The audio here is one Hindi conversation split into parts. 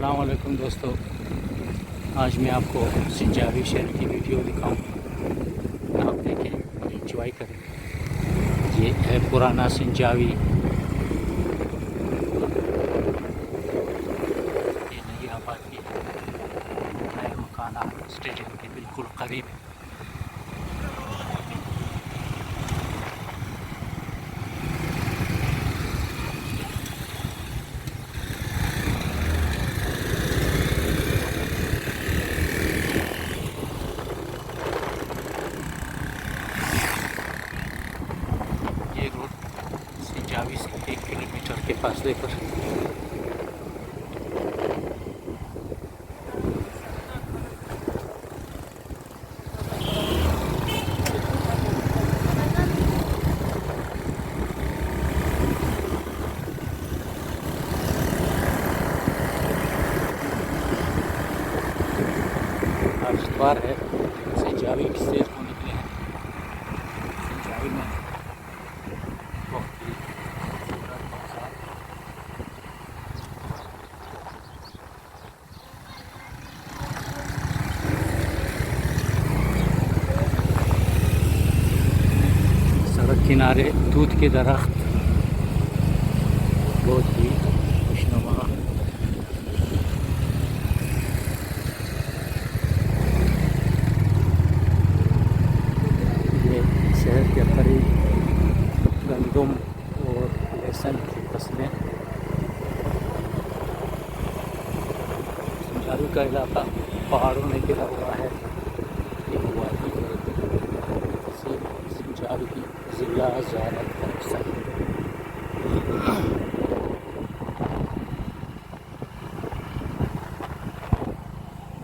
अस्सलाम वालेकुम दोस्तों, आज मैं आपको सिंजावी शहर की वीडियो दिखाऊं। आप देखें, एंजॉय करें। ये है पुराना सिंजावी। ये नई आबादी है, नए मकाना स्टेडियम के बिल्कुल करीब है। ये रोड सिंजावी से 1 किलोमीटर के फासले पर आज इतवार है। सिंजावी की सैर को निकले हैं। सिंजावी में बहुत ही खूबसूरत बाजार। सड़क किनारे दूध के दरख्त बहुत ही खुशनुमा। ये शहर के करीब गंदम और लहसुन की फसलें। सिंजावी का इलाका पहाड़ों में घिरा हुआ है। एक वादी से सिंजावी की ज़िला ज़ारत का हिस्सा है।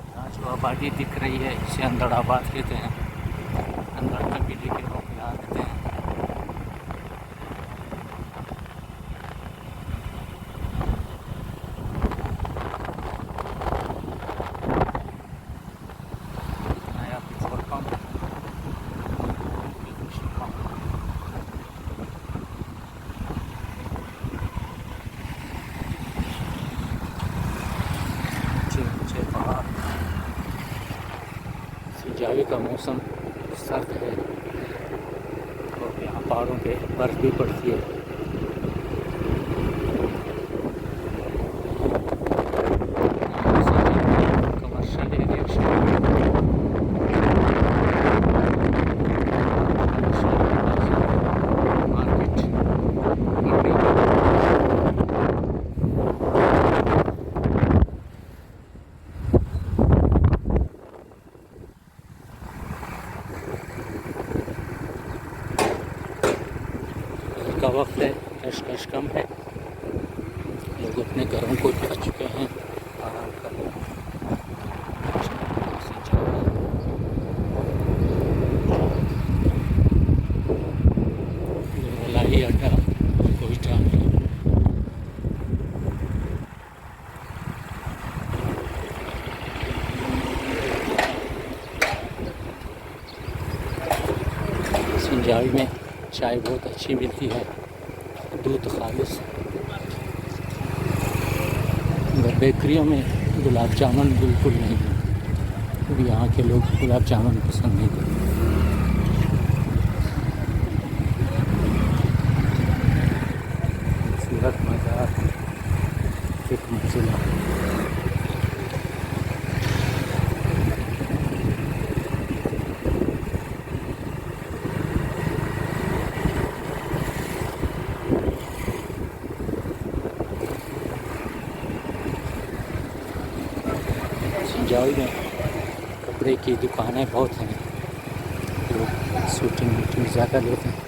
यहाँ जो आबादी दिख रही है इसे अंदड़ाबाद कहते हैं। अंदड़ कबीले के लोग यहाँ रहते हैं। नया पेट्रोल पंप, ऊंचे पहाड़। सिंजावी का मौसम सर्द है और यहाँ पहाड़ों पे बर्फ भी पड़ती है। कमर्शियल एरिया मार्केट मंडी। का वक्त है, कशकश कम है, लोग अपने घरों को जा चुके हैं। आराम कर मलाई अड्डा कोयटा। सिंजावी में चाय बहुत अच्छी मिलती है, दूध खालिस। मगर बेकरियों में गुलाब जामुन बिल्कुल नहीं है। यहाँ के लोग गुलाब जामुन पसंद नहीं करते। खूबसूरत बाजार, एक मंजिला। सिंजावी में कपड़े की दुकानें बहुत हैं। लोग शूटिंग वूटिंग ज़्यादा लेते हैं।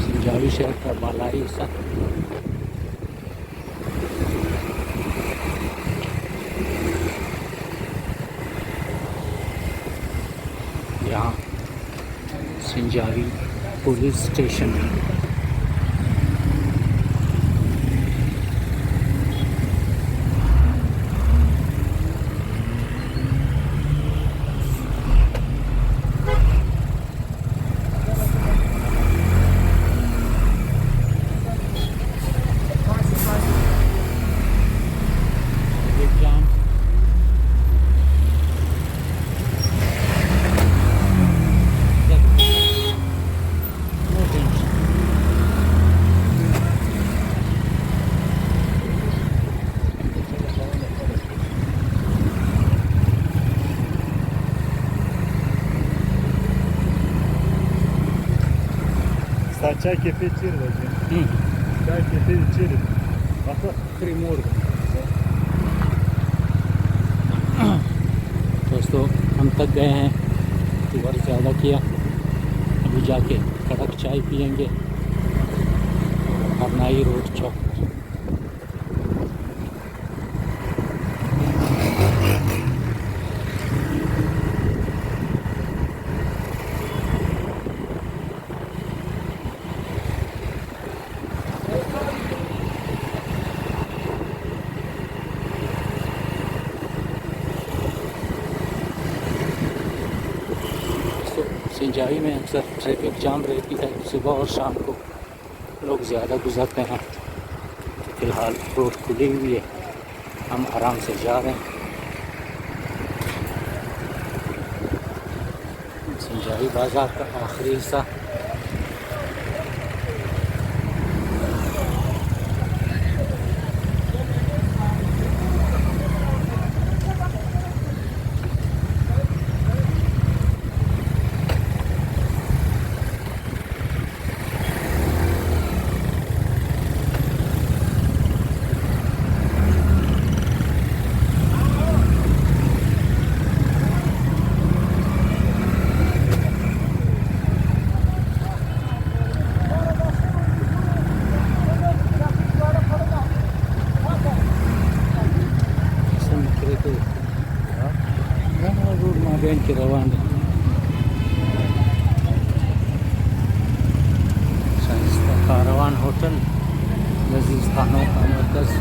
सिंजावी शहर का बालाई हिस्सा यहाँ सिंजावी पुलिस स्टेशन है। çay kefi içeri hocam. हम्म, Çay kefi içeri. Bak kremor. दोस्तों हम तक गए हैं, शुगर ज़्यादा किया, अभी जाके कड़क चाय पियेंगे हरनाई रोड चौक पर। सिंजाई में अक्सर ट्रैफिक जाम रहती है, सुबह और शाम को लोग ज़्यादा गुजरते हैं। फ़िलहाल रोड खुली हुई है, हम आराम से जा रहे हैं। सिंजाई बाज़ार का आखिरी हिस्सा। रोड माबेन के रवान कारवान होटल लजीज खानों का मरकज़।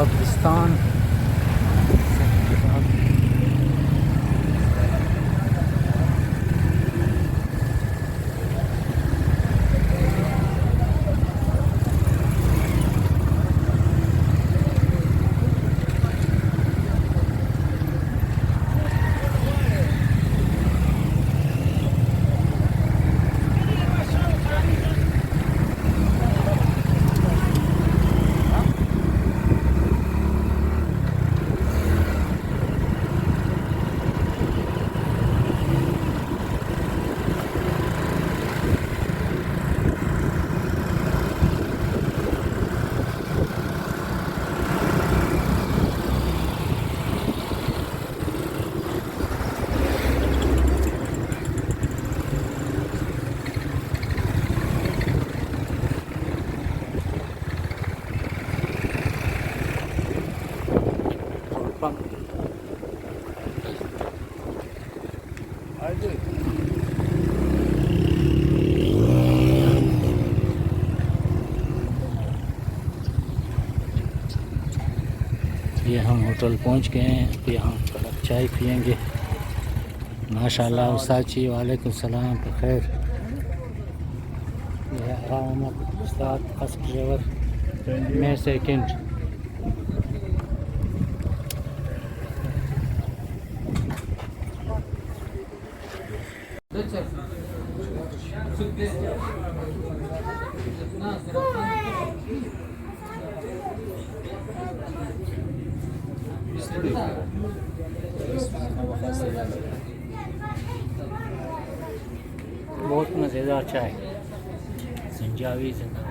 कब्रिस्तान पंप। Haydi. ये हम होटल पहुंच गए हैं, तो यहाँ कड़क चाय पियेंगे। माशाल्लाह उस्ताद जी, वालेकुम सलाम, बखैर। ये आराम उस्ताद फर्स्ट ड्राइवर, मैं सेकंड। बहुत मज़ेदार चाय, संजावी जिंदा।